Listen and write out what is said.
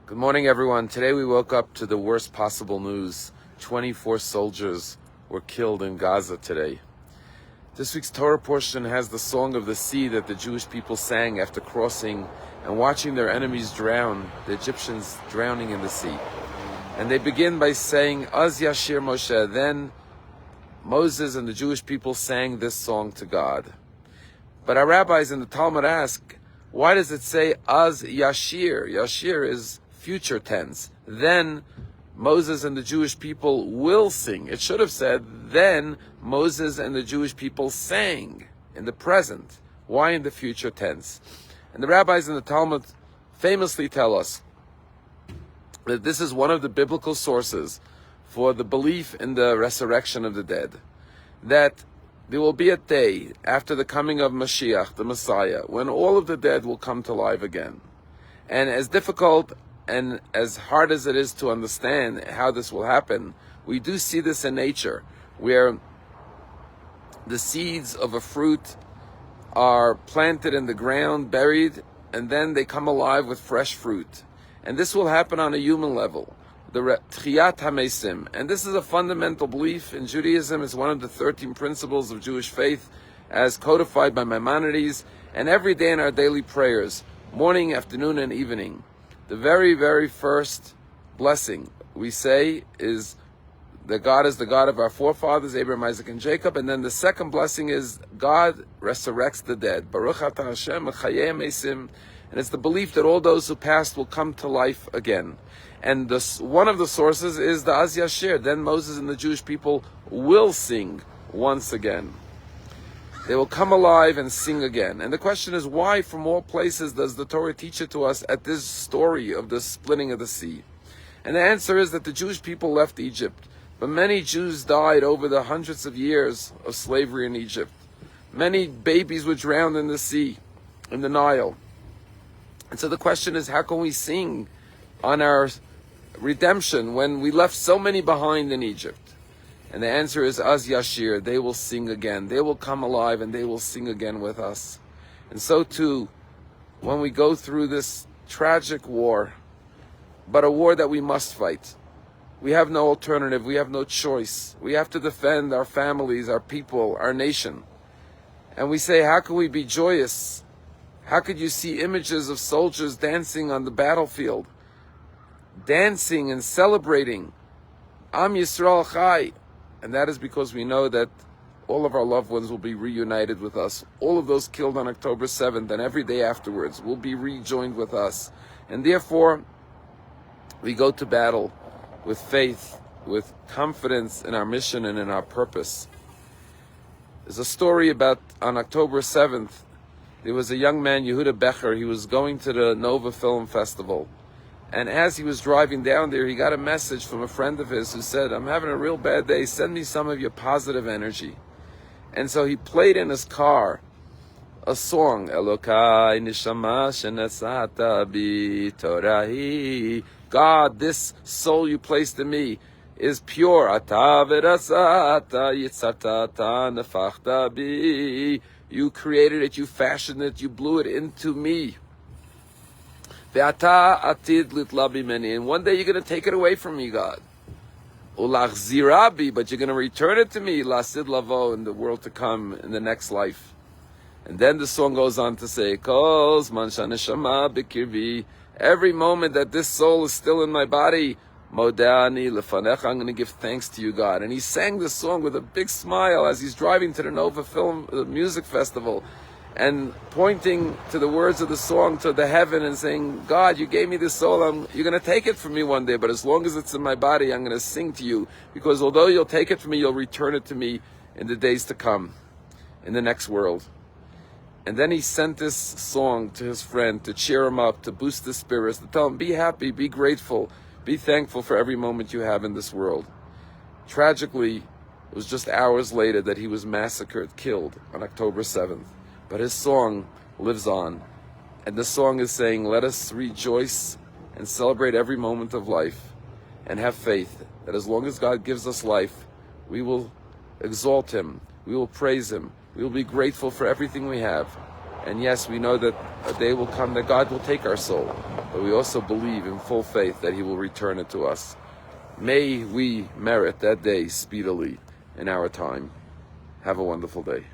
Good morning, everyone. Today we woke up to the worst possible news. 24 soldiers were killed in Gaza today. This week's Torah portion has the Song of the Sea that the Jewish people sang after crossing and watching their enemies drown, the Egyptians drowning in the sea. And they begin by saying, Az Yashir Moshe. Then Moses and the Jewish people sang this song to God. But our rabbis in the Talmud ask, why does it say Az Yashir? Yashir is future tense. Then Moses and the Jewish people will sing. It should have said, then Moses and the Jewish people sang in the present. Why in the future tense? And the rabbis in the Talmud famously tell us that this is one of the biblical sources for the belief in the resurrection of the dead. That there will be a day after the coming of Mashiach, the Messiah, when all of the dead will come to life again. And as difficult and as hard as it is to understand how this will happen, we do see this in nature, where the seeds of a fruit are planted in the ground, buried, and then they come alive with fresh fruit. And this will happen on a human level, the Tchiyat HaMesim. And this is a fundamental belief in Judaism. It's one of the 13 principles of Jewish faith as codified by Maimonides, and every day in our daily prayers, morning, afternoon, and evening. The very, very first blessing we say is that God is the God of our forefathers, Abraham, Isaac, and Jacob. And then the second blessing is God resurrects the dead. Baruch atah Hashem mechayei mesim. And it's the belief that all those who passed will come to life again. And one of the sources is the Az Yashir. Then Moses and the Jewish people will sing once again. They will come alive and sing again. And the question is, why from all places does the Torah teach it to us at this story of the splitting of the sea? And the answer is that the Jewish people left Egypt. But many Jews died over the hundreds of years of slavery in Egypt. Many babies were drowned in the sea, in the Nile. And so the question is, how can we sing on our redemption when we left so many behind in Egypt? And the answer is Az Yashir. They will sing again. They will come alive and they will sing again with us. And so too, when we go through this tragic war, but a war that we must fight, we have no alternative. We have no choice. We have to defend our families, our people, our nation. And we say, how can we be joyous? How could you see images of soldiers dancing on the battlefield? Dancing and celebrating. Am Yisrael Chai. And that is because we know that all of our loved ones will be reunited with us. All of those killed on October 7th and every day afterwards will be rejoined with us. And therefore, we go to battle with faith, with confidence in our mission and in our purpose. There's a story about on October 7th, there was a young man, Yehuda Becher. He was going to the Nova Film Festival. And as he was driving down there, he got a message from a friend of his who said, I'm having a real bad day. Send me some of your positive energy. And so he played in his car a song, Elokai nishama shenesata bi torahi. God, this soul you placed in me is pure. Ata v'rasata yitzatata nefachta bi. You created it, you fashioned it, you blew it into me. And one day you're going to take it away from me, God. But you're going to return it to me, lasid lavo, in the world to come, in the next life. And then the song goes on to say, every moment that this soul is still in my body, I'm going to give thanks to you, God. And he sang this song with a big smile as he's driving to the Nova Film Music Festival, and pointing to the words of the song to the heaven and saying, God, you gave me this soul. You're going to take it from me one day, but as long as it's in my body, I'm going to sing to you. Because although you'll take it from me, you'll return it to me in the days to come, in the next world. And then he sent this song to his friend to cheer him up, to boost his spirits, to tell him, be happy, be grateful, be thankful for every moment you have in this world. Tragically, it was just hours later that he was massacred, killed on October 7th. But his song lives on. And the song is saying, let us rejoice and celebrate every moment of life and have faith that as long as God gives us life, we will exalt him, we will praise him, we will be grateful for everything we have. And yes, we know that a day will come that God will take our soul. but we also believe in full faith that He will return it to us. May we merit that day speedily in our time. Have a wonderful day.